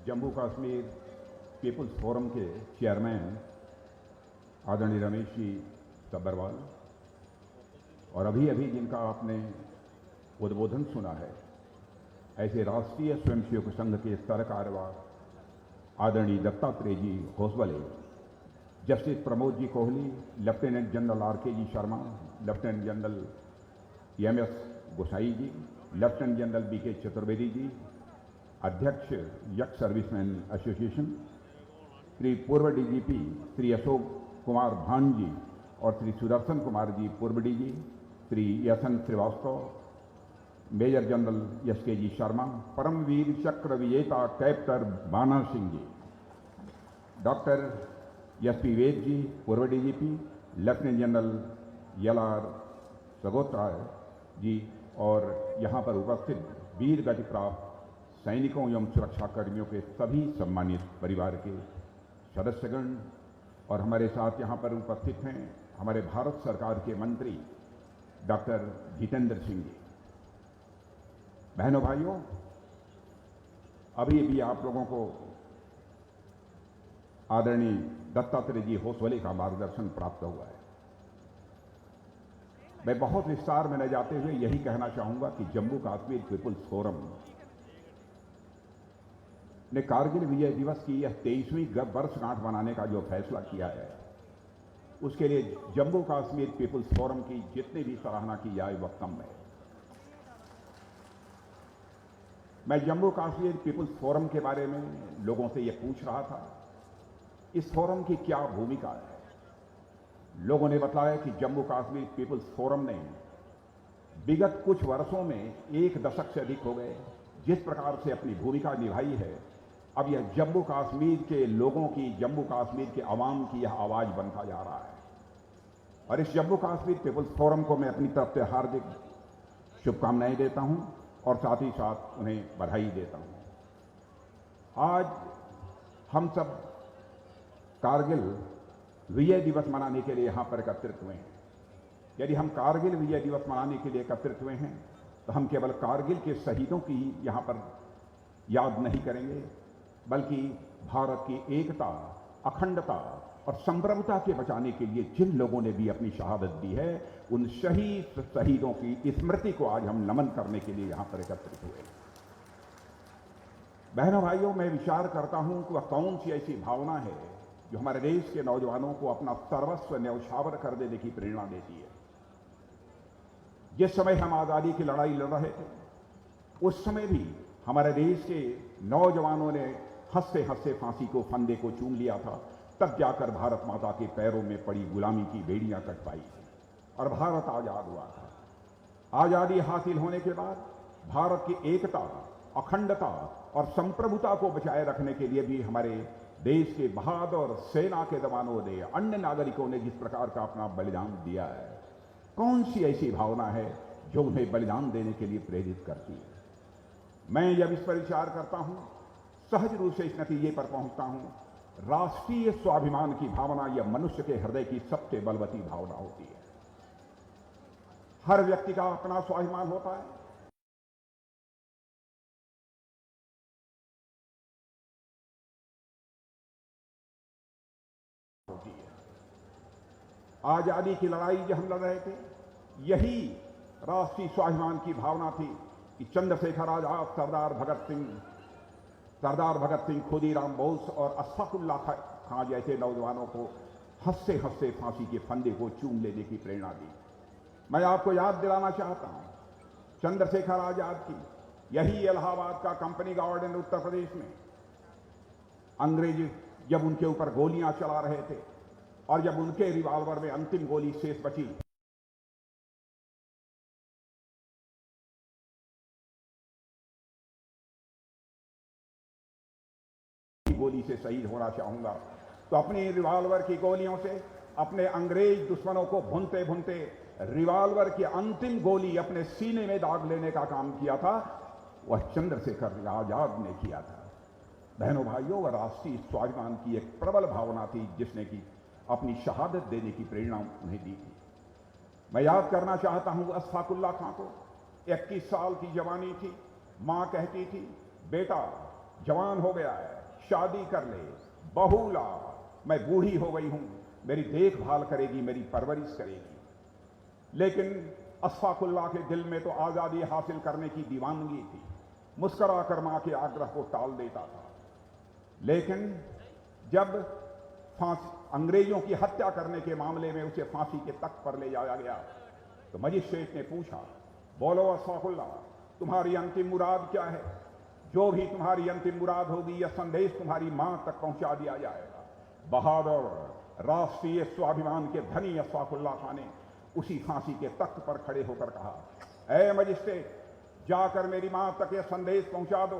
Jammu Kashmir people's forum के chairman आदरणीय रमेश जी सब्बरवाल और अभी अभी जिनका आपने उद्बोधन सुना है, ऐसे राष्ट्रीय स्वयंसेवक संघ के स्तर कार्यवाह आदरणीय दत्तात्रेय जी Hosabale, justice Pramod ji Kohli, lieutenant general R K. जी शर्मा, लेफ्टिनेंट जनरल एम.एस. गोसाई जी, lieutenant general BK. Chaturvedi ji, अध्यक्ष यक्स सर्विसमैन एसोसिएशन, श्री पूर्व डीजीपी श्री अशोक कुमार भान जी और श्री सुदर्शन कुमार जी पूर्व DG, Shri Yashant Srivastava, major general S K. G Sharma, Paramvir Chakra विजेता captain Bana Singh ji, doctor S P. Ved ji पूर्व DGP, lieutenant general L R. Sagotra ji और यहाँ पर उपस्थित वीर गति प्राप्त सैनिकों एवं सुरक्षा कर्मियों के सभी सम्मानित परिवार के सदस्यगण और हमारे साथ यहाँ पर उपस्थित हैं हमारे भारत सरकार के मंत्री डॉक्टर जितेंद्र सिंह जी। बहनों भाइयों, अभी अभी आप लोगों को आदरणीय दत्तात्रेय जी होसबले का मार्गदर्शन प्राप्त हुआ है। मैं बहुत विस्तार में न जाते हुए यही कहना चाहूंगा कि जम्मू कश्मीर पीपुल्स फोरम ने कारगिल विजय दिवस की यह 23वीं वर्षगांठ मनाने का जो फैसला किया है, उसके लिए जम्मू कश्मीर पीपुल्स फोरम की जितनी भी सराहना की जाए वह कम है। मैं जम्मू कश्मीर पीपुल्स फोरम के बारे में लोगों से यह पूछ रहा था, इस फोरम की क्या भूमिका है। लोगों ने बताया कि जम्मू कश्मीर पीपुल्स फोरम ने विगत कुछ वर्षों में 1 दशक से अधिक हो गए जिस प्रकार से अपनी भूमिका निभाई है, अब यह जम्मू कश्मीर के लोगों की, जम्मू कश्मीर के आवाम की यह आवाज बनता जा रहा है। और इस जम्मू कश्मीर पीपुल्स फोरम को मैं अपनी तरफ से हार्दिक शुभकामनाएं देता हूं और साथ ही साथ उन्हें बधाई देता हूं। आज हम सब कारगिल विजय दिवस मनाने के लिए यहां पर एकत्रित हुए हैं। यदि हम कारगिल विजय दिवस मनाने के लिए एकत्रित हुए हैं तो हम केवल कारगिल के शहीदों की यहां पर याद नहीं करेंगे, बल्कि भारत की एकता, अखंडता और संप्रभुता के बचाने के लिए जिन लोगों ने भी अपनी शहादत दी है, उन शहीदों की स्मृति को आज हम नमन करने के लिए यहां पर एकत्रित हुए। बहनों भाइयों, मैं विचार करता हूं कि वह कौन सी ऐसी भावना है जो हमारे देश के नौजवानों को अपना सर्वस्व न्यौछावर कर देने की प्रेरणा देती है। जिस समय हम आजादी की लड़ाई लड़ रहे थे, उस समय भी हमारे देश के नौजवानों ने हंसते हंसते फांसी को, फंदे को चूम लिया था। तब जाकर भारत माता के पैरों में पड़ी गुलामी की बेड़ियां कट पाई और भारत आजाद हुआ था। आजादी हासिल होने के बाद भारत की एकता, अखंडता और संप्रभुता को बचाए रखने के लिए भी हमारे देश के बहादुर सेना के जवानों ने, अन्य नागरिकों ने जिस प्रकार का अपना बलिदान दिया है, कौन सी ऐसी भावना है जो उन्हें बलिदान देने के लिए प्रेरित करती है। मैं जब इस पर विचार करता हूं, सहज रूप से इस नतीजे पर पहुंचता हूं, राष्ट्रीय स्वाभिमान की भावना यह मनुष्य के हृदय की सबसे बलवती भावना होती है। हर व्यक्ति का अपना स्वाभिमान होता है। आजादी की लड़ाई जो हम लड़ रहे थे, यही राष्ट्रीय स्वाभिमान की भावना थी कि चंद्रशेखर आजाद, सरदार भगत सिंह, खुदीराम बोस और अशफाकुल्ला खां जैसे नौजवानों को हंसते हंसते फांसी के फंदे को चूम लेने की प्रेरणा दी। मैं आपको याद दिलाना चाहता हूं, चंद्रशेखर आजाद की यही इलाहाबाद का कंपनी गार्डन उत्तर प्रदेश में अंग्रेज जब उनके ऊपर गोलियां चला रहे थे और जब उनके रिवॉल्वर में अंतिम गोली शेष बची, गोली से शहीद होना चाहूंगा, तो अपनी रिवॉल्वर की गोलियों से अपने अंग्रेज दुश्मनों को भूनते भूनते रिवॉल्वर की अंतिम गोली अपने सीने में दाग लेने का काम किया था, वह चंद्रशेखर आजाद ने किया था। बहनों भाइयों, वह राष्ट्रीय स्वाभिमान की एक प्रबल भावना थी जिसने की अपनी शहादत देने की प्रेरणा उन्हें दी थी। मैं याद करना चाहता हूं अशफाकुल्ला खां को। 21 साल की जवानी थी। मां कहती थी, बेटा जवान हो गया है, शादी कर ले, बहू ला, मैं बूढ़ी हो गई हूं, मेरी देखभाल करेगी, मेरी परवरिश करेगी। लेकिन अशफाकुल्लाह के दिल में तो आजादी हासिल करने की दीवानगी थी। मुस्कुरा कर मां के आग्रह को टाल देता था। लेकिन जब अंग्रेजों की हत्या करने के मामले में उसे फांसी के तख्त पर ले जाया गया तो मजिस्ट्रेट ने पूछा, बोलो अशफाकुल्लाह, तुम्हारी अंतिम मुराद क्या है? जो भी तुम्हारी अंतिम मुराद होगी, यह संदेश तुम्हारी मां तक पहुंचा दिया जाएगा। बहादुर राष्ट्रीय स्वाभिमान के धनी अशफाकुल्लाह खान ने उसी फांसी के तख्त पर खड़े होकर कहा, ऐ मजिस्ट्रेट, जाकर मेरी मां तक यह संदेश पहुंचा दो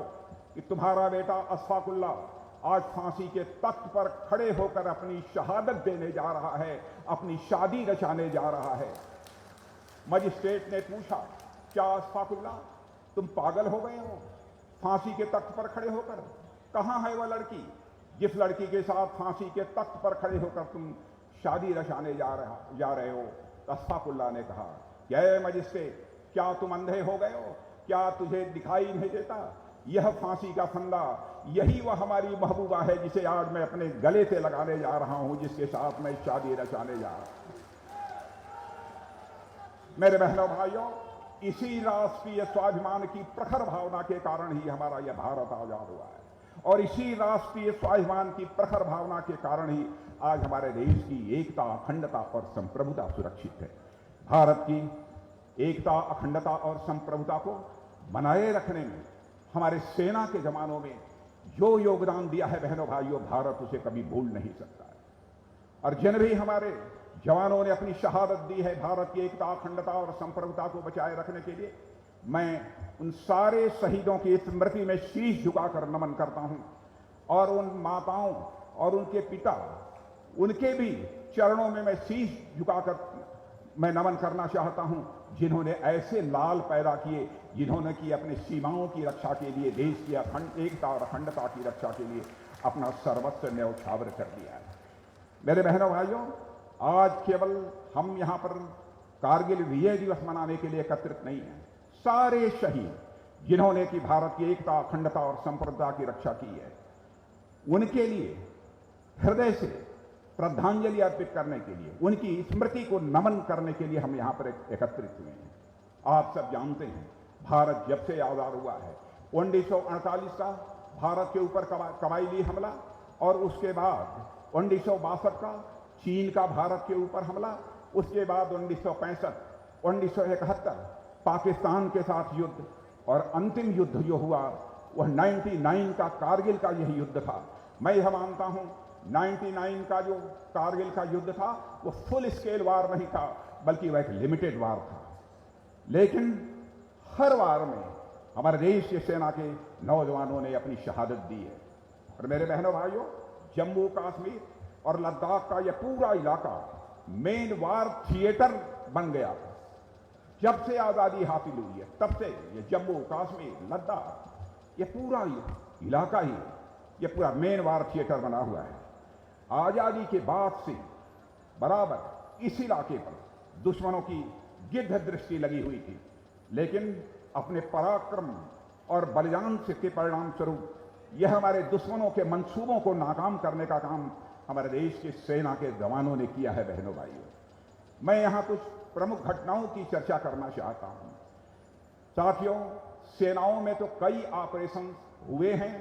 कि तुम्हारा बेटा अशफाकुल्लाह आज फांसी के तख्त पर खड़े होकर अपनी शहादत देने जा रहा है, अपनी शादी रचाने जा रहा है। मजिस्ट्रेट ने पूछा, क्या अशफाकुल्लाह तुम पागल हो गए हो? फांसी के तख्त पर खड़े होकर, कहां है वह लड़की जिस लड़की के साथ फांसी के तख्त पर खड़े होकर तुम शादी रचाने जा रहे हो? अशफाकुल्लाह ने कहा, क्या मजिस्ट्रेट, क्या तुम अंधे हो गए हो? क्या तुझे दिखाई नहीं देता? यह फांसी का फंदा, यही वह हमारी महबूबा है जिसे आज मैं अपने गले से लगाने जा रहा हूं, जिसके साथ मैं शादी रचाने जा रहा हूं। मेरे बहनों भाइयों, इसी राष्ट्रीय स्वाभिमान की प्रखर भावना के कारण ही हमारा यह भारत आजाद हुआ है, और इसी राष्ट्रीय स्वाभिमान की प्रखर भावना के कारण ही आज हमारे देश की एकता, अखंडता और संप्रभुता सुरक्षित है। भारत की एकता, अखंडता और संप्रभुता को बनाए रखने में हमारे सेना के जवानों में जो योगदान दिया है बहनों भाइयों, भारत उसे कभी भूल नहीं सकता है। और जिन भी हमारे जवानों ने अपनी शहादत दी है भारत की एकता, अखंडता और संप्रभुता को बचाए रखने के लिए, मैं उन सारे शहीदों की स्मृति में शीश झुकाकर नमन करता हूं, और उन माताओं और उनके पिता, उनके भी चरणों में मैं शीश झुकाकर मैं नमन करना चाहता हूं, जिन्होंने ऐसे लाल पैदा किए, जिन्होंने की अपनी सीमाओं की रक्षा के लिए, देश की एकता और अखंडता की रक्षा के लिए अपना सर्वस्व न्यौछावर कर दिया है। मेरे बहनों भाइयों, आज केवल हम यहां पर कारगिल विजय दिवस मनाने के लिए एकत्रित नहीं हैं। सारे शहीद जिन्होंने की भारत की एकता, अखंडता और संप्रभुता की रक्षा की है, उनके लिए हृदय से श्रद्धांजलि अर्पित करने के लिए, उनकी स्मृति को नमन करने के लिए हम यहां पर एकत्रित हुए हैं। आप सब जानते हैं, भारत जब से आजाद हुआ है, 1948 का भारत के ऊपर कबायली हमला, और उसके बाद 1962 का चीन का भारत के ऊपर हमला, उसके बाद 1965, 1971 पाकिस्तान के साथ युद्ध, और अंतिम युद्ध जो हुआ वह 99 का कारगिल का यही युद्ध था। मैं यह मानता हूं 99 का जो कारगिल का युद्ध था वो फुल स्केल वार नहीं था, बल्कि वह एक लिमिटेड वार था। लेकिन हर वार में हमारे देश की सेना के नौजवानों ने अपनी शहादत दी है। और मेरे बहनों भाइयों, जम्मू कश्मीर और लद्दाख का यह पूरा इलाका मेन वार थिएटर बन गया। जब से आजादी हासिल हुई है तब से ये जम्मू कश्मीर, लद्दाख, ये पूरा इलाका ही, ये पूरा मेन वार थिएटर बना हुआ है। आजादी के बाद से बराबर इस इलाके पर दुश्मनों की गिद्ध दृष्टि लगी हुई थी, लेकिन अपने पराक्रम और बलिदान से के परिणाम स्वरूप यह हमारे दुश्मनों के मंसूबों को नाकाम करने का काम हमारे देश की सेना के जवानों ने किया है। बहनों भाइयों, मैं यहां कुछ प्रमुख घटनाओं की चर्चा करना चाहता हूं। साथियों, सेनाओं में तो कई ऑपरेशन हुए हैं,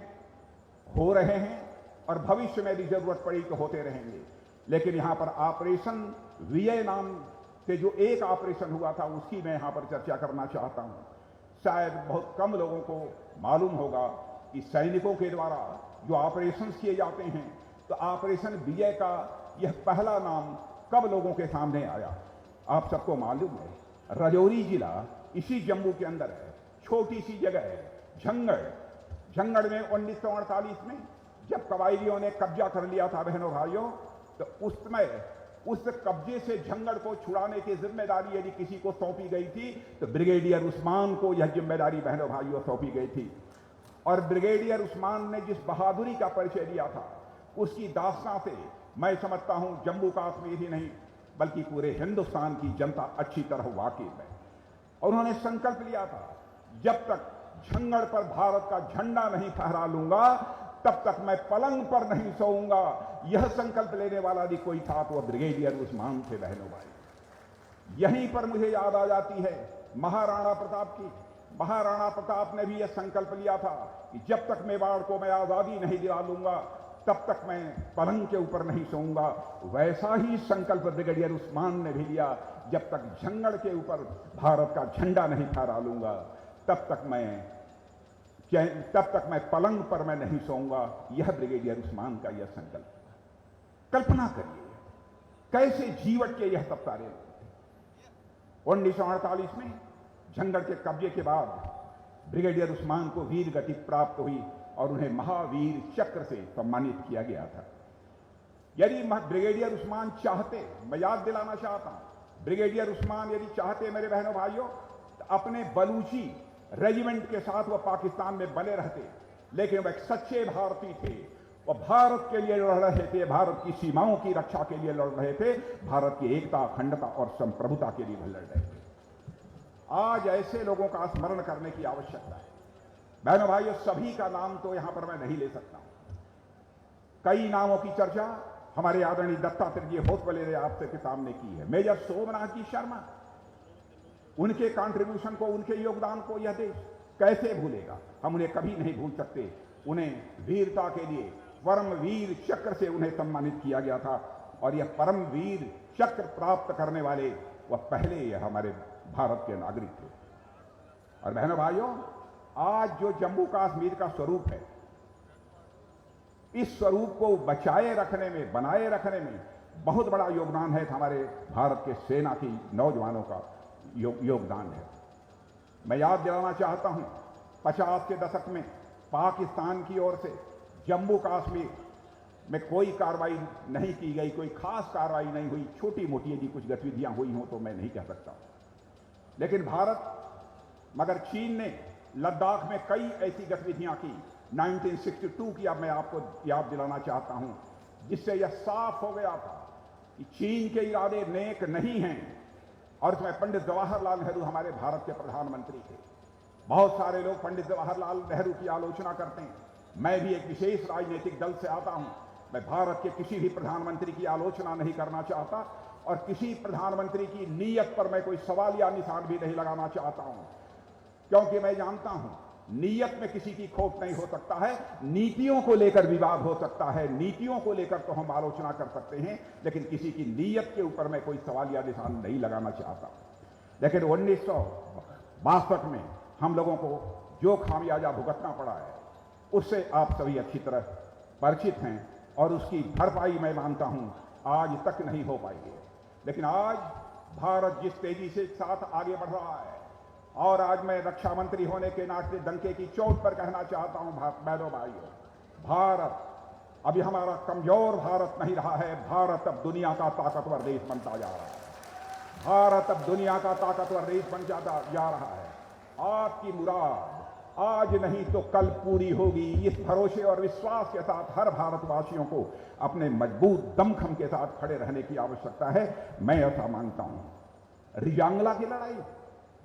हो रहे हैं, और भविष्य में भी जरूरत पड़ी तो होते रहेंगे। लेकिन यहां पर ऑपरेशन विजय नाम से जो एक ऑपरेशन हुआ था, उसकी मैं यहां पर चर्चा करना चाहता हूं। शायद बहुत कम लोगों को मालूम होगा कि सैनिकों के द्वारा जो ऑपरेशन किए जाते हैं, तो ऑपरेशन विजय का यह पहला नाम कब लोगों के सामने आया? आप सबको मालूम है, राजौरी जिला इसी जम्मू के अंदर है, छोटी सी जगह है झंगड़। झंगड़ में 1948 में जब कबायलियों ने कब्जा कर लिया था बहनों भाइयों, तो उसमें उस कब्जे से झंगड़ को छुड़ाने की जिम्मेदारी यदि किसी को सौंपी गई थी तो ब्रिगेडियर उस्मान को यह जिम्मेदारी बहनों भाइयों सौंपी गई थी। और ब्रिगेडियर उस्मान ने जिस बहादुरी का परिचय दिया था, उसकी दास्तां से मैं समझता हूं जम्मू कश्मीर ही नहीं बल्कि पूरे हिंदुस्तान की जनता अच्छी तरह वाकिफ है। और उन्होंने संकल्प लिया था, जब तक झंगड़ पर भारत का झंडा नहीं फहरा लूंगा, तब तक मैं पलंग पर नहीं सोऊंगा। यह संकल्प लेने वाला भी कोई था तो वह ब्रिगेडियर उस्मान थे बहनों भाई। यहीं पर मुझे याद आ जाती है महाराणा प्रताप की। महाराणा प्रताप ने भी यह संकल्प लिया था कि जब तक मेवाड़ को मैं आजादी नहीं दिला लूंगा तब तक मैं पलंग के ऊपर नहीं सोऊंगा। वैसा ही संकल्प ब्रिगेडियर उस्मान ने भी लिया, जब तक झंगड़ के ऊपर भारत का झंडा नहीं फहरा लूंगा तब तक मैं पलंग पर मैं नहीं सोऊंगा। यह ब्रिगेडियर उस्मान का यह संकल्प। कल्पना करिए कैसे जीवट के यह तब सारे लोग थे। 1948 में झंगड़ के कब्जे के बाद ब्रिगेडियर उस्मान को वीर गति प्राप्त हुई और उन्हें महावीर चक्र से सम्मानित किया गया था। यदि ब्रिगेडियर उस्मान चाहते, मैं याद दिलाना चाहता हूं, ब्रिगेडियर उस्मान यदि चाहते मेरे बहनों भाइयों, तो अपने बलूची रेजिमेंट के साथ वह पाकिस्तान में बने रहते, लेकिन वह एक सच्चे भारतीय थे। वह भारत के लिए लड़ रहे थे, भारत की सीमाओं की रक्षा के लिए लड़ रहे थे, भारत की एकता, अखंडता और संप्रभुता के लिए लड़ रहे थे। आज ऐसे लोगों का स्मरण करने की आवश्यकता है। बहनों भाइयों, सभी का नाम तो यहां पर मैं नहीं ले सकता हूं। कई नामों की चर्चा हमारे आदरणीय दत्तात्रेय जी होतवले ने आपके सामने की है। मेजर सोमनाथ जी शर्मा, उनके कंट्रीब्यूशन को, उनके योगदान को यह देश कैसे भूलेगा। हम उन्हें कभी नहीं भूल सकते। उन्हें वीरता के लिए परम वीर चक्र से उन्हें सम्मानित किया गया था और यह परम वीर चक्र प्राप्त करने वाले वह पहले हमारे भारत के नागरिक थे। और बहनों भाइयों, आज जो जम्मू कश्मीर का स्वरूप है, इस स्वरूप को बचाए रखने में, बनाए रखने में बहुत बड़ा योगदान है हमारे भारत के सेना की नौजवानों का योगदान है। मैं याद दिलाना चाहता हूं 50 के दशक में पाकिस्तान की ओर से जम्मू कश्मीर में कोई कार्रवाई नहीं की गई, कोई खास कार्रवाई नहीं हुई। छोटी मोटी यदि कुछ गतिविधियां हुई हों तो मैं नहीं कह सकता, लेकिन मगर चीन ने लद्दाख में कई ऐसी गतिविधियां की 1962 की। अब मैं आपको याद दिलाना चाहता हूं, जिससे यह साफ हो गया था कि चीन के इरादे नेक नहीं हैं। और उसमें पंडित जवाहरलाल नेहरू हमारे भारत के प्रधानमंत्री थे। बहुत सारे लोग पंडित जवाहरलाल नेहरू की आलोचना करते हैं। मैं भी एक विशेष राजनीतिक दल से आता हूं। मैं भारत के किसी भी प्रधानमंत्री की आलोचना नहीं करना चाहता और किसी प्रधानमंत्री की नीयत पर मैं कोई सवाल या निशान भी नहीं लगाना चाहता हूं, क्योंकि मैं जानता हूं नीयत में किसी की खोट नहीं हो सकता है। नीतियों को लेकर विवाद हो सकता है, नीतियों को लेकर तो हम आलोचना कर सकते हैं, लेकिन किसी की नीयत के ऊपर मैं कोई सवाल या निशान नहीं लगाना चाहता। लेकिन 1962 में हम लोगों को जो खामियाजा भुगतना पड़ा है, उससे आप सभी अच्छी तरह परिचित हैं और उसकी भरपाई मैं मानता हूं आज तक नहीं हो पाई है। लेकिन आज भारत जिस तेजी से साथ आगे बढ़ रहा है, और आज मैं रक्षा मंत्री होने के नाते डंके की चोट पर कहना चाहता हूं बहनों भाइयों, भारत अभी हमारा कमजोर भारत नहीं रहा है। भारत अब दुनिया का ताकतवर देश बनता जा रहा है। भारत अब दुनिया का ताकतवर देश बन जाता जा रहा है। आपकी मुराद आज नहीं तो कल पूरी होगी। इस भरोसे और विश्वास के साथ हर भारतवासियों को अपने मजबूत दमखम के साथ खड़े रहने की आवश्यकता है। मैं ऐसा मानता हूं। रिजांगला की लड़ाई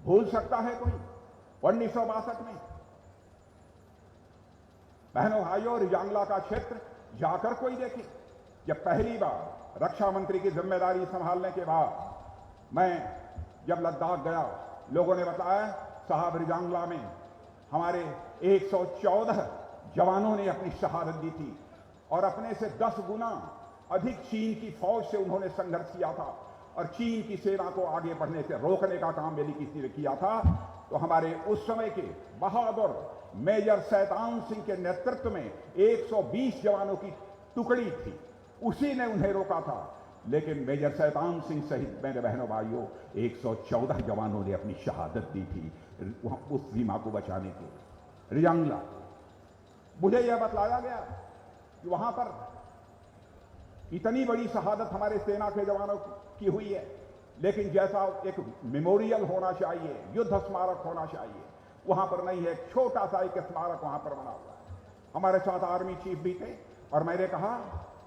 भूल सकता है कोई? 1962 में बहनों भाइयों, रिजांगला का क्षेत्र जाकर कोई देखे। जब पहली बार रक्षा मंत्री की जिम्मेदारी संभालने के बाद मैं जब लद्दाख गया, लोगों ने बताया साहब रिजांगला में हमारे 114 जवानों ने अपनी शहादत दी थी और अपने से 10 गुना अधिक चीन की फौज से उन्होंने संघर्ष किया था और चीन की सेना को आगे बढ़ने से रोकने का काम यदि किसी ने किया था तो हमारे उस समय के बहादुर मेजर शैतान सिंह के नेतृत्व में 120 जवानों की टुकड़ी थी, उसी ने उन्हें रोका था। लेकिन मेजर शैतान सिंह सहित मेरे बहनों भाइयों 114 जवानों ने अपनी शहादत दी थी उस सीमा को बचाने के। रिजांगला मुझे यह बतलाया गया कि वहां पर इतनी बड़ी शहादत हमारे सेना के जवानों की हुई है, लेकिन जैसा एक मेमोरियल होना चाहिए, युद्ध स्मारक होना चाहिए, वहां पर नहीं है। एक छोटा सा एक स्मारक वहां पर बना हुआ है। हमारे साथ आर्मी चीफ भी थे और मैंने कहा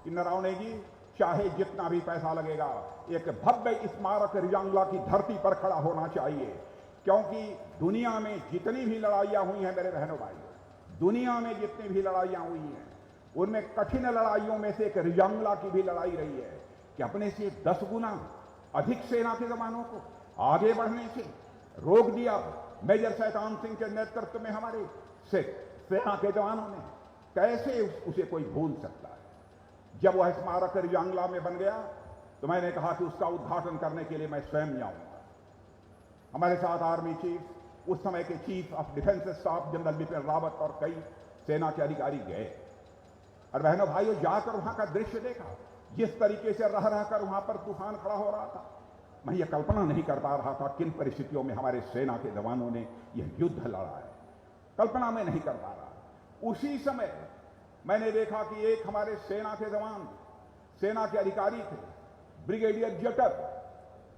कि नरवणे जी, चाहे जितना भी पैसा लगेगा, एक भव्य स्मारक रिजांगला की धरती पर खड़ा होना चाहिए। क्योंकि दुनिया में जितनी भी लड़ाइयां हुई हैं मेरे बहनों भाइयों, दुनिया में जितनी भी लड़ाइयां हुई हैं उनमें कठिन लड़ाइयों में से एक रियांगला की भी लड़ाई रही है कि अपने से 10 गुना अधिक सेना के जवानों को आगे बढ़ने से रोक दिया। मेजर शैतान सिंह के नेतृत्व में हमारे सेना के जवानों ने, कैसे उसे कोई भूल सकता है। जब वह स्मारक रियांगला में बन गया तो मैंने कहा कि उसका उद्घाटन करने के लिए मैं स्वयं जाऊंगा। हमारे साथ आर्मी चीफ, उस समय के chief of defence staff general Bipin Rawat और कई सेना के अधिकारी गए। और बहनों भाइयों, जाकर वहां का दृश्य देखा, जिस तरीके से रह रहकर वहां पर तूफान खड़ा हो रहा था, मैं ये कल्पना नहीं कर पा रहा था किन परिस्थितियों में हमारे सेना के जवानों ने यह युद्ध लड़ा है। कल्पना में नहीं कर पा रहा। उसी समय मैंने देखा कि एक हमारे सेना के जवान, सेना के अधिकारी थे, ब्रिगेडियर जटर,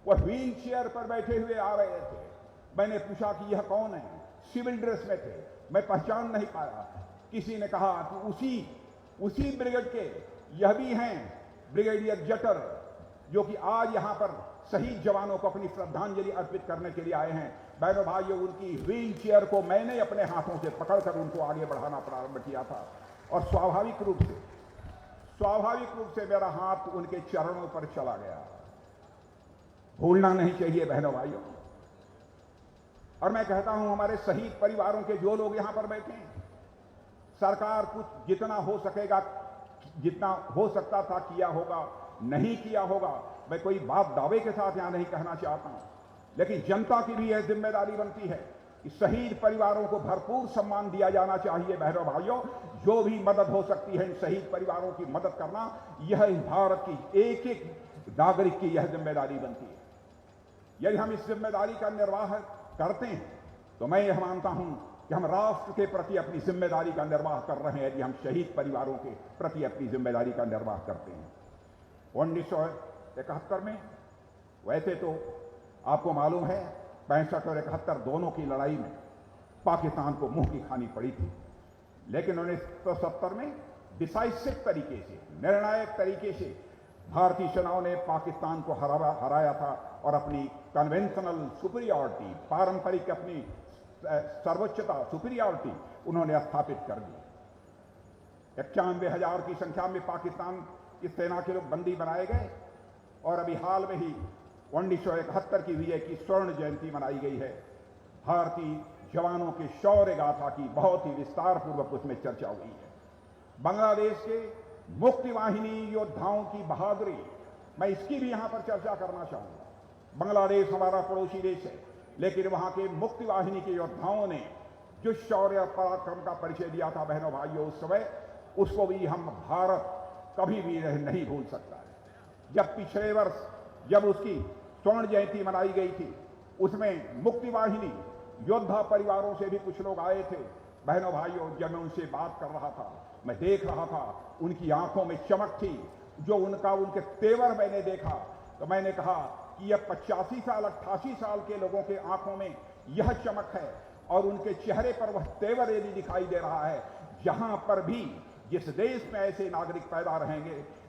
वह व्हील चेयर पर बैठे हुए आ रहे थे। मैंने पूछा कि यह कौन है? सिविल ड्रेस में थे, मैं पहचान नहीं पाया। किसी ने कहा कि उसी ब्रिगेड के यह भी हैं ब्रिगेडियर जटर, जो कि आज यहां पर शहीद जवानों को अपनी श्रद्धांजलि अर्पित करने के लिए आए हैं। बहनों भाइयों, उनकी व्हील चेयर को मैंने अपने हाथों से पकड़कर उनको आगे बढ़ाना प्रारंभ किया था और स्वाभाविक रूप से मेरा हाथ उनके चरणों पर चला गया। भूलना नहीं चाहिए बहनों भाइयों। और मैं कहता हूं, हमारे शहीद परिवारों के जो लोग यहां पर बैठे हैं, सरकार कुछ जितना हो सकेगा, जितना हो सकता था किया होगा, नहीं किया होगा। मैं कोई बात दावे के साथ यहां नहीं कहना चाहता हूं, लेकिन जनता की भी यह जिम्मेदारी बनती है कि शहीद परिवारों को भरपूर सम्मान दिया जाना चाहिए। बहनों भाइयों, जो भी मदद हो सकती है इन शहीद परिवारों की मदद करना, यह इस भारत की एक एक नागरिक की यह जिम्मेदारी बनती है। यदि हम इस जिम्मेदारी का निर्वाह करते हैं तो मैं यह मानता हूं कि हम राष्ट्र के प्रति अपनी जिम्मेदारी का निर्वाह कर रहे हैं। यदि हम शहीद परिवारों के प्रति अपनी जिम्मेदारी का निर्वाह करते हैं। 1971 में, वैसे तो आपको मालूम है 65 और 71 दोनों की लड़ाई में पाकिस्तान को मुंह की खानी पड़ी थी, लेकिन 1970 में डिसाइसिव तरीके से, निर्णायक तरीके से भारतीय सेनाओं ने पाकिस्तान को हराया था और अपनी कन्वेंशनल सुपीरियॉरिटी, पारंपरिक अपनी सर्वोच्चता, सुपीरियॉरिटी उन्होंने स्थापित कर दी। 91,000 की संख्या में पाकिस्तान की सेना के लोग बंदी बनाए गए और अभी हाल में ही 1971 की विजय की स्वर्ण जयंती मनाई गई है। भारतीय जवानों के शौर्य गाथा की बहुत ही विस्तार पूर्वक उसमें चर्चा हुई है। बांग्लादेश के मुक्ति वाहिनी योद्धाओं की बहादुरी, मैं इसकी भी यहां पर चर्चा करना चाहूंगा। बांग्लादेश हमारा पड़ोसी देश है, लेकिन वहां के मुक्ति वाहिनी के योद्धाओं ने जो शौर्य पराक्रम का परिचय दिया था बहनों भाइयों उस समय, उसको भी हम भारत कभी भी नहीं भूल सकता है। जब पिछले वर्ष जब उसकी स्वर्ण जयंती मनाई गई थी, उसमें मुक्ति वाहिनी योद्धा परिवारों से भी कुछ लोग आए थे। बहनों भाइयों, जब मैं उनसे बात कर रहा था, मैं देख रहा था उनकी आंखों में चमक थी, जो उनके तेवर मैंने देखा तो मैंने कहा कि यह 85 साल 88 साल के लोगों के आंखों में यह चमक है और उनके चेहरे पर वह तेवर यदि दिखाई दे रहा है। जहां पर भी, जिस देश में ऐसे नागरिक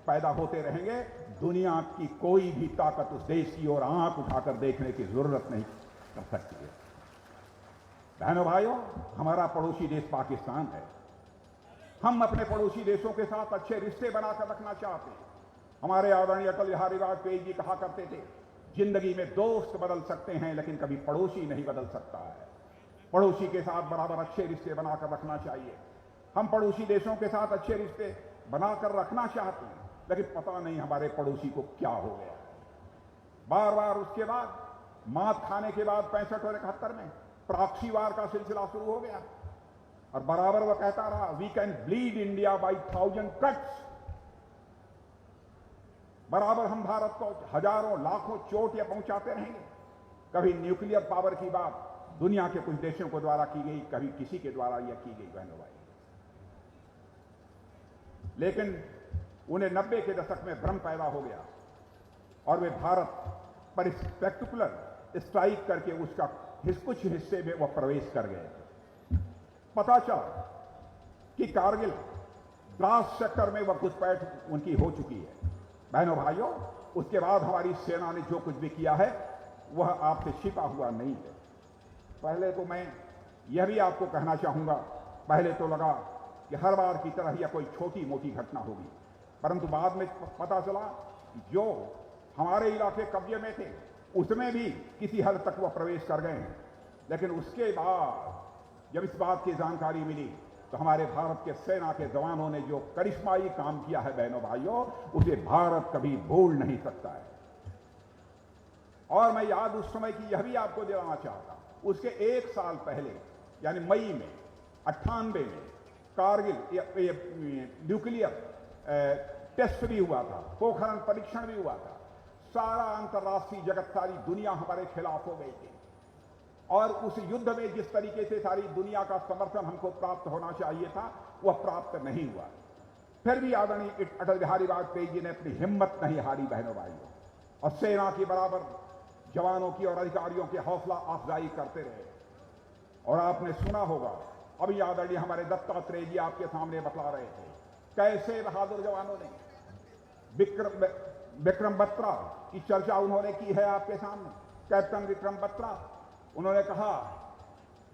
पैदा होते रहेंगे, दुनिया की कोई भी ताकत उस देश की ओर आंख उठाकर देखने की जरूरत नहीं कर सकती है। बहनों भाइयों, हमारा पड़ोसी देश पाकिस्तान है। हम अपने पड़ोसी देशों के साथ अच्छे रिश्ते बनाकर रखना चाहते हैं। हमारे आदरणीय अटल बिहारी वाजपेयी जी कहा करते थे, जिंदगी में दोस्त बदल सकते हैं लेकिन कभी पड़ोसी नहीं बदल सकता है। पड़ोसी के साथ बराबर अच्छे रिश्ते बनाकर रखना चाहिए। हम पड़ोसी देशों के साथ अच्छे रिश्ते बनाकर रखना चाहते हैं, लेकिन पता नहीं हमारे पड़ोसी को क्या हो गया। बार बार उसके बाद, मात खाने के बाद 65 और 71 में प्रॉक्सीवार का सिलसिला शुरू हो गया और बराबर वह कहता रहा, we can bleed India by 1000 cuts. बराबर हम भारत को हजारों लाखों चोट या पहुंचाते रहेंगे। कभी न्यूक्लियर पावर की बात दुनिया के कुछ देशों के द्वारा की गई, कभी किसी के द्वारा यह की गई बहनों भाई। लेकिन उन्हें 90 के दशक में भ्रम पैदा हो गया और वे भारत पर स्पेक्टिकुलर स्ट्राइक करके उसका कुछ हिस्से में वह प्रवेश कर गए। पता चला कि कारगिल द्रास सेक्टर में वह घुसपैठ उनकी हो चुकी है। बहनों भाइयों, उसके बाद हमारी सेना ने जो कुछ भी किया है वह आपसे छिपा हुआ नहीं है। पहले तो मैं यह भी आपको कहना चाहूंगा, पहले तो लगा कि हर बार की तरह यह कोई छोटी मोटी घटना होगी, परंतु बाद में पता चला जो हमारे इलाके कब्जे में थे उसमें भी किसी हद तक वह प्रवेश कर गए हैं। लेकिन उसके बाद जब इस बात की जानकारी मिली तो हमारे भारत के सेना के जवानों ने जो करिश्माई काम किया है बहनों भाइयों, उसे भारत कभी भूल नहीं सकता है। और मैं याद उस समय की यह भी आपको दिलाना चाहता हूं, उसके एक साल पहले यानी मई में 98 में कारगिल न्यूक्लियर टेस्ट भी हुआ था, पोखरण परीक्षण भी हुआ था। सारा अंतर्राष्ट्रीय जगत, सारी दुनिया हमारे खिलाफ हो गई थी और उस युद्ध में जिस तरीके से सारी दुनिया का समर्थन हमको प्राप्त होना चाहिए था वह प्राप्त नहीं हुआ। फिर भी आदरणीय अटल बिहारी वाजपेयी जी ने अपनी हिम्मत नहीं हारी बहनों भाइयों, और सेना की बराबर जवानों की और अधिकारियों की हौसला अफजाई करते रहे। और आपने सुना होगा, अभी आदरणीय हमारे दत्तात्रेय जी आपके सामने बतला रहे थे कैसे बहादुर जवानों ने विक्रम बत्रा की चर्चा उन्होंने की है आपके सामने। कैप्टन विक्रम बत्रा, उन्होंने कहा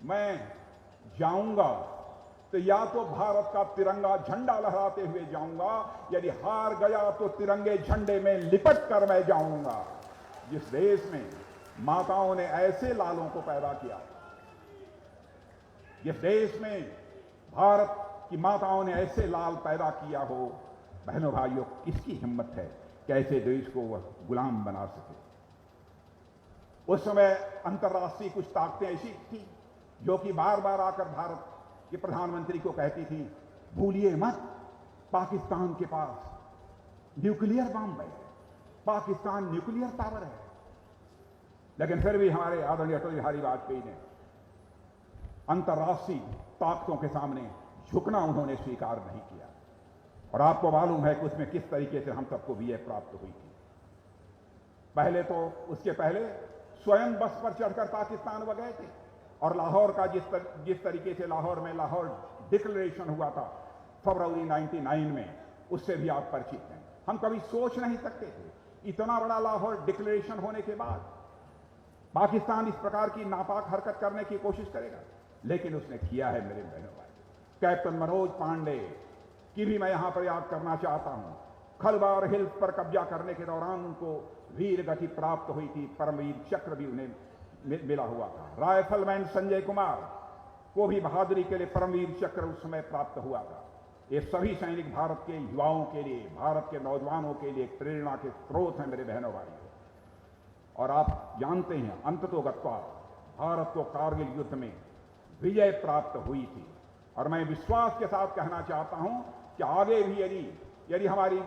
मैं जाऊंगा तो या तो भारत का तिरंगा झंडा लहराते हुए जाऊंगा, यदि हार गया तो तिरंगे झंडे में लिपट कर मैं जाऊंगा। जिस देश में माताओं ने ऐसे लालों को पैदा किया, जिस देश में भारत की माताओं ने ऐसे लाल पैदा किया हो, बहनों भाइयों किसकी हिम्मत है कि ऐसे देश को वह गुलाम बना सके। उस समय अंतर्राष्ट्रीय कुछ ताकतें ऐसी थी जो कि बार बार आकर भारत के प्रधानमंत्री को कहती थी भूलिए मत, पाकिस्तान के पास न्यूक्लियर बम है, पाकिस्तान न्यूक्लियर पावर है। लेकिन फिर भी हमारे आदरणीय अटल बिहारी वाजपेयी ने अंतर्राष्ट्रीय ताकतों के सामने झुकना उन्होंने स्वीकार नहीं किया। और आपको मालूम है कि उसमें किस तरीके से हम सबको विजय प्राप्त हुई थी। पहले तो उसके पहले स्वयं बस पर चढ़कर पाकिस्तान वह गए थे और लाहौर का जिस तरीके से लाहौर में लाहौर डिक्लेरेशन हुआ था फरवरी 99 में, उससे भी आप परिचित हैं। हम कभी सोच नहीं सकते थे इतना बड़ा लाहौर डिक्लेरेशन होने के बाद पाकिस्तान इस प्रकार की नापाक हरकत करने की कोशिश करेगा, लेकिन उसने किया है मेरे बहनों भाई। कैप्टन मनोज पांडे की भी मैं यहां पर याद करना चाहता हूं। खलबार हिल्स पर कब्जा करने के दौरान उनको वीर गति प्राप्त हुई थी, परमवीर चक्र भी उन्हें मिला हुआ था। राइफलमैन संजय कुमार को भी बहादुरी के लिए परमवीर चक्र उस समय प्राप्त हुआ था। ये सभी सैनिक भारत के युवाओं के लिए, भारत के नौजवानों के लिए प्रेरणा के स्रोत हैं मेरे बहनों भाइयों। और आप जानते हैं अंततोगत्वा भारत को कारगिल युद्ध में विजय प्राप्त हुई थी। और मैं विश्वास के साथ कहना चाहता हूं कि आगे भी यदि हमारी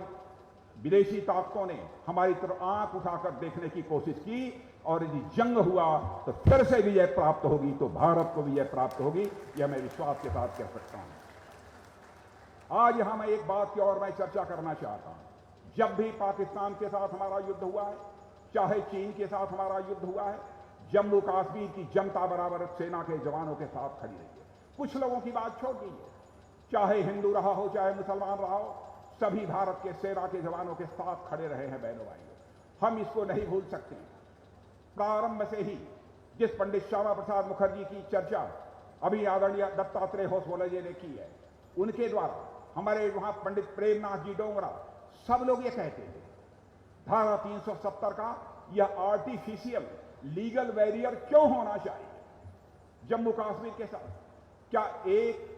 विदेशी ताकतों ने हमारी तरफ आंख उठाकर देखने की कोशिश की और यदि जंग हुआ तो फिर से विजय प्राप्त होगी, तो भारत को विजय प्राप्त होगी, यह मैं विश्वास के साथ कह सकता हूं। आज यहां मैं एक बात की और मैं चर्चा करना चाहता हूं। जब भी पाकिस्तान के साथ हमारा युद्ध हुआ है, चाहे चीन के साथ हमारा युद्ध हुआ है, जम्मू कश्मीर की जनता बराबर सेना के जवानों के साथ खड़ी रही है। कुछ लोगों की बात छोड़ दीजिए, चाहे हिंदू रहा हो चाहे मुसलमान रहा हो, सभी भारत के सेना के जवानों के साथ खड़े रहे हैं बहनों भाइयों। हम इसको नहीं भूल सकते। प्रारंभ से ही जिस पंडित श्यामा प्रसाद मुखर्जी की चर्चा अभी आदरणीय दत्तात्रेय होसबोले जी ने की है, उनके द्वारा हमारे वहां पंडित प्रेमनाथ जी डोंगरा, सब लोग ये कहते थे धारा 370 का यह आर्टिफिशियल लीगल बैरियर क्यों होना चाहिए जम्मू कश्मीर के साथ। क्या एक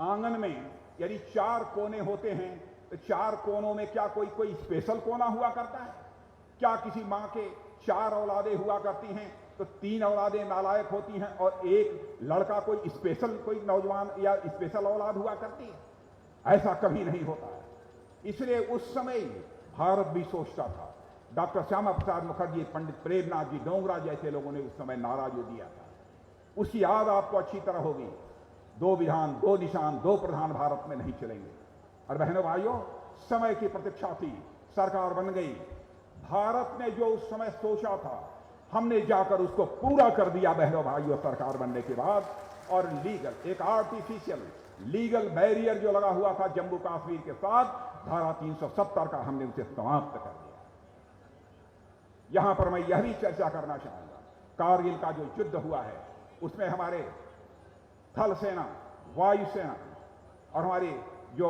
आंगन में यदि 4 कोने होते हैं तो 4 कोनों में क्या कोई स्पेशल कोना हुआ करता है? क्या किसी मां के 4 औलादें हुआ करती हैं तो 3 औलादें नालायक होती हैं और एक लड़का कोई स्पेशल, कोई नौजवान या स्पेशल औलाद हुआ करती है? ऐसा कभी नहीं होता है। इसलिए उस समय भारत भी सोचता था। डॉक्टर श्यामा प्रसाद मुखर्जी, पंडित प्रेमनाथ जी डोंगरा जैसे लोगों ने उस समय नारा जो दिया था, उसकी याद आपको अच्छी तरह होगी। 2 विधान 2 निशान 2 प्रधान भारत में नहीं चलेंगे। और बहनों भाइयों, समय की प्रतीक्षा थी, सरकार बन गई। भारत ने जो उस समय सोचा था हमने जाकर उसको पूरा कर दिया बहनों भाइयों सरकार बनने के बाद। और लीगल, एक आर्टिफिशियल लीगल बैरियर जो लगा हुआ था जम्मू कश्मीर के साथ, धारा 370 का हमने उसे समाप्त कर दिया। यहां पर मैं यह भी चर्चा करना चाहूंगा, कारगिल का जो युद्ध हुआ है उसमें हमारे थल सेना, वायु सेना और हमारी जो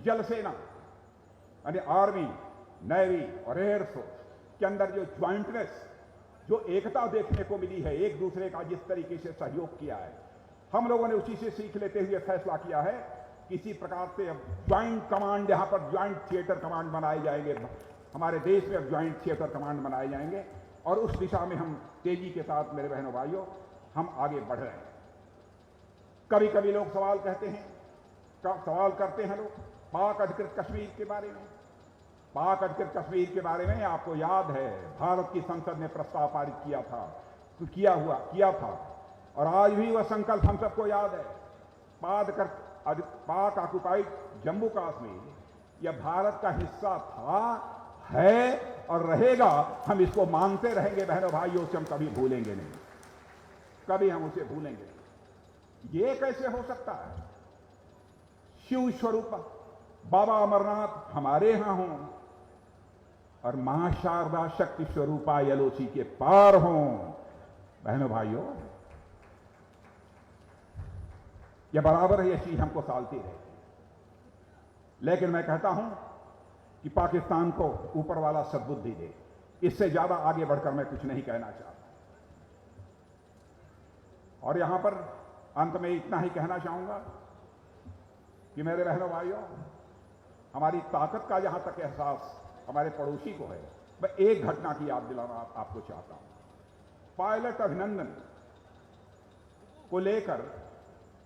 जल सेना यानी आर्मी, नेवी और एयरफोर्स के अंदर जो ज्वाइंटनेस, जो एकता देखने को मिली है, एक दूसरे का जिस तरीके से सहयोग किया है, हम लोगों ने उसी से सीख लेते हुए फैसला किया है किसी प्रकार से अब ज्वाइंट कमांड, यहां पर ज्वाइंट थिएटर कमांड बनाए जाएंगे, हमारे देश में अब ज्वाइंट थिएटर कमांड बनाए जाएंगे और उस दिशा में हम तेजी के साथ मेरे बहनों भाइयों हम आगे बढ़ रहे हैं। कभी कभी लोग सवाल करते हैं लोग पाक अधिकृत कश्मीर के बारे में। पाक अधिकृत कश्मीर के बारे में आपको याद है भारत की संसद ने प्रस्ताव पारित किया था और आज भी वह संकल्प हम सबको याद है। पाक ऑक्युपाइड जम्मू कश्मीर यह भारत का हिस्सा था, है और रहेगा। हम इसको मानते रहेंगे बहनों भाइयों, से हम कभी भूलेंगे नहीं, कभी हम उसे भूलेंगे। ये कैसे हो सकता है? शिव स्वरूप बाबा अमरनाथ हमारे यहां हों और मां शारदा शक्ति स्वरूपा यलोची के पार हों। बहनों भाइयों, यह बराबर है, यह चीज हमको सालती रहे। लेकिन मैं कहता हूं कि पाकिस्तान को ऊपर वाला सद्बुद्धि दे, इससे ज्यादा आगे बढ़कर मैं कुछ नहीं कहना चाहता। और यहां पर अंत में इतना ही कहना चाहूंगा कि मेरे बहनों भाइयों, हमारी ताकत का जहां तक एहसास हमारे पड़ोसी को है, मैं एक घटना की याद दिलाना आपको चाहता हूं। पायलट अभिनंदन को लेकर,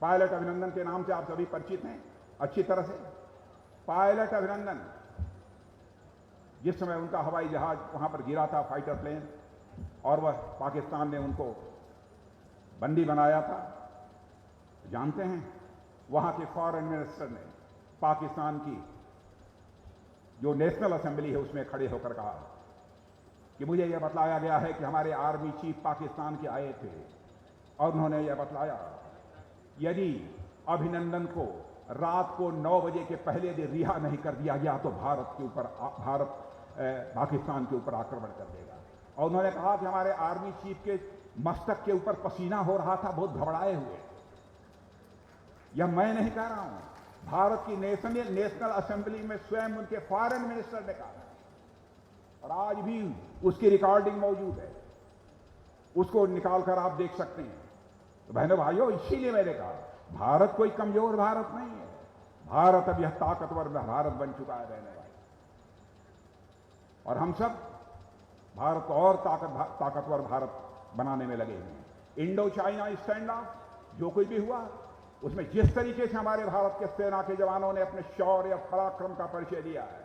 पायलट अभिनंदन के नाम से आप सभी परिचित हैं अच्छी तरह से। पायलट अभिनंदन, जिस समय उनका हवाई जहाज वहां पर गिरा था, फाइटर प्लेन, और वह पाकिस्तान ने उनको बंदी बनाया था, जानते हैं वहां के फॉरेन मिनिस्टर ने पाकिस्तान की जो नेशनल असेंबली है उसमें खड़े होकर कहा कि मुझे यह बतलाया गया है कि हमारे आर्मी चीफ पाकिस्तान के आए थे और उन्होंने यह बतलाया यदि अभिनंदन को रात को 9 बजे के पहले दिन रिहा नहीं कर दिया गया तो भारत पाकिस्तान के ऊपर आक्रमण कर देगा। और उन्होंने कहा कि हमारे आर्मी चीफ के मस्तक के ऊपर पसीना हो रहा था, बहुत घबराए हुए। यह मैं नहीं कह रहा हूं, भारत की नेशनल असेंबली में स्वयं उनके फॉरेन मिनिस्टर ने कहा और आज भी उसकी रिकॉर्डिंग मौजूद है, उसको निकालकर आप देख सकते हैं। तो बहनों भाइयों, इसीलिए मैंने कहा भारत कोई कमजोर भारत नहीं है, भारत अब यह ताकतवर भारत बन चुका है बहनों भाई। और हम सब भारत को और ताकतवर भारत बनाने में लगे हुए हैं। इंडो चाइना स्टैंड ऑफ जो कुछ भी हुआ उसमें जिस तरीके से हमारे भारत के सेना के जवानों ने अपने शौर्य या पराक्रम का परिचय दिया है,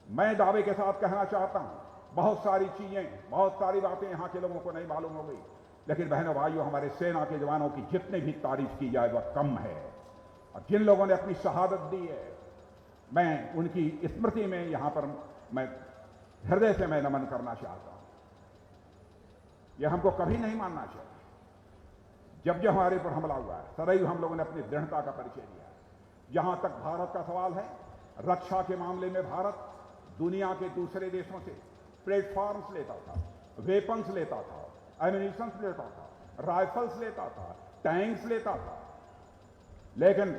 मैं दावे के साथ कहना चाहता हूं बहुत सारी चीजें, बहुत सारी बातें यहां के लोगों को नहीं मालूम हो गई, लेकिन बहनों भाइयों, हमारे सेना के जवानों की जितनी भी तारीफ की जाए वह कम है। और जिन लोगों ने अपनी शहादत दी है, मैं उनकी स्मृति में यहां पर मैं हृदय से मैं नमन करना चाहता हूं। यह हमको कभी नहीं मानना चाहिए। जब हमारे पर हमला हुआ है, सदैव हम लोगों ने अपनी दृढ़ता का परिचय दिया है। जहां तक भारत का सवाल है, रक्षा के मामले में भारत दुनिया के दूसरे देशों से प्लेटफॉर्म्स लेता था, वेपन्स लेता था, एम्यूनिशंस लेता था, राइफल्स लेता था, टैंक्स लेता था। लेकिन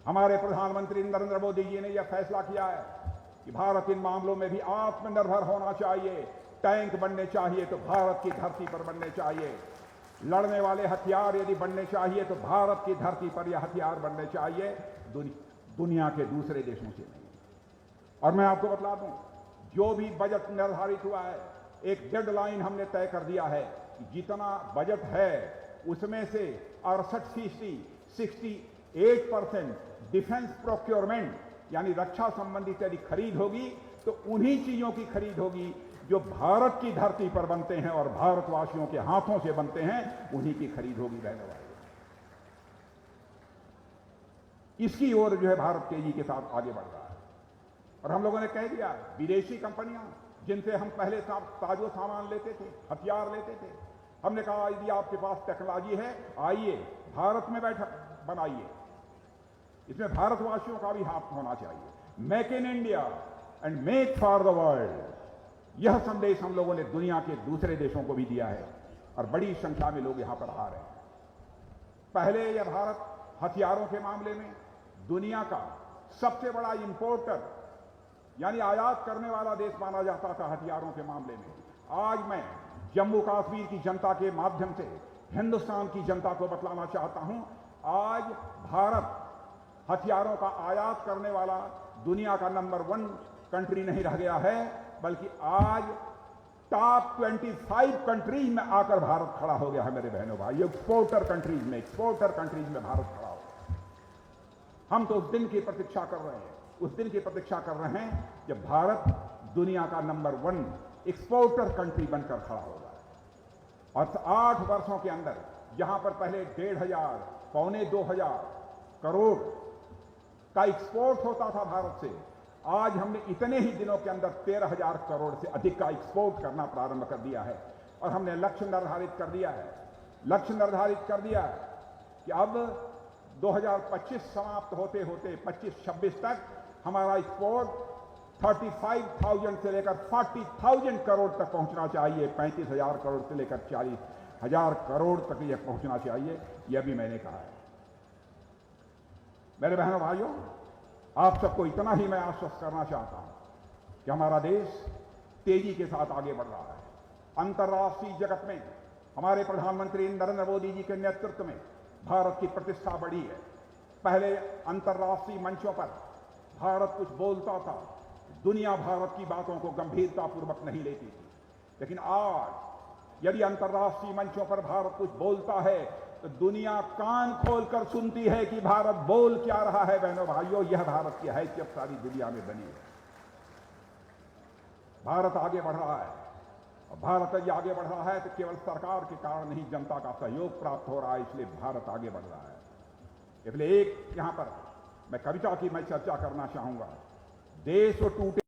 हमारे प्रधानमंत्री नरेंद्र मोदी जी ने यह फैसला किया है कि भारत इन मामलों में भी आत्मनिर्भर होना चाहिए। टैंक बनने चाहिए तो भारत की धरती पर बनने चाहिए, लड़ने वाले हथियार यदि बनने चाहिए तो भारत की धरती पर यह हथियार बनने चाहिए, दुनिया के दूसरे देशों से नहीं। और मैं आपको बतला दूं, जो भी बजट निर्धारित हुआ है, एक डेडलाइन हमने तय कर दिया है कि जितना बजट है उसमें से 68% 68% डिफेंस प्रोक्योरमेंट यानी रक्षा संबंधित यदि खरीद होगी तो उन्हीं चीजों की खरीद होगी जो भारत की धरती पर बनते हैं और भारतवासियों के हाथों से बनते हैं, उन्हीं की खरीद होगी बहनों भाई। इसकी ओर जो है भारत तेजी के साथ आगे बढ़ रहा है। और हम लोगों ने कह दिया, विदेशी कंपनियां जिनसे हम पहले ताजो सामान लेते थे, हथियार लेते थे, हमने कहा यदि आपके पास टेक्नोलॉजी है, आइए भारत में बनाइए। इसमें भारतवासियों का भी हाथ होना चाहिए। Make in India and make for the world, यह संदेश हम लोगों ने दुनिया के दूसरे देशों को भी दिया है। और बड़ी संख्या में लोग यहां पर आ रहे हैं। पहले यह भारत हथियारों के मामले में दुनिया का सबसे बड़ा इंपोर्टर यानी आयात करने वाला देश माना जाता था हथियारों के मामले में। आज मैं जम्मू कश्मीर की जनता के माध्यम से हिंदुस्तान की जनता को बतलाना चाहता हूं, आज भारत हथियारों का आयात करने वाला दुनिया का नंबर 1 कंट्री नहीं रह गया है, बल्कि आज टॉप 25 कंट्रीज में आकर भारत खड़ा हो गया है। मेरे बहनों भाई, एक्सपोर्टर कंट्रीज में भारत खड़ा हो गया। हम तो उस दिन की प्रतीक्षा कर रहे हैं, जब भारत दुनिया का नंबर 1 एक्सपोर्टर कंट्री बनकर खड़ा होगा। और 8 वर्षों के अंदर जहां पर पहले 1,500 पौने 2,000 करोड़ का एक्सपोर्ट होता था भारत से, आज हमने इतने ही दिनों के अंदर 13,000 करोड़ से अधिक का एक्सपोर्ट करना प्रारंभ कर दिया है। और हमने लक्ष्य निर्धारित कर दिया है कि अब 2025 समाप्त होते होते 25-26 तक हमारा एक्सपोर्ट 35,000 से लेकर 40,000 करोड़ तक पहुंचना चाहिए। 35,000 करोड़ से लेकर 40,000 करोड़ तक यह पहुंचना चाहिए, यह भी मैंने कहा है। मेरे बहनों भाइयों, आप सबको इतना ही मैं आश्वस्त करना चाहता हूं कि हमारा देश तेजी के साथ आगे बढ़ रहा है। अंतर्राष्ट्रीय जगत में हमारे प्रधानमंत्री नरेंद्र मोदी जी के नेतृत्व में भारत की प्रतिष्ठा बढ़ी है। पहले अंतर्राष्ट्रीय मंचों पर भारत कुछ बोलता था, दुनिया भारत की बातों को गंभीरतापूर्वक नहीं लेती थी, लेकिन आज यदि अंतर्राष्ट्रीय मंचों पर भारत कुछ बोलता है तो दुनिया कान खोलकर सुनती है कि भारत बोल क्या रहा है। बहनों भाइयों, यह भारत की हैसियत सारी दुनिया में बनी है। भारत आगे बढ़ रहा है, और भारत यदि आगे बढ़ रहा है तो केवल सरकार के कारण नहीं, जनता का सहयोग प्राप्त हो रहा है, इसलिए भारत आगे बढ़ रहा है। इसलिए एक यहां पर मैं कविता की चर्चा करना चाहूंगा। देश टूटे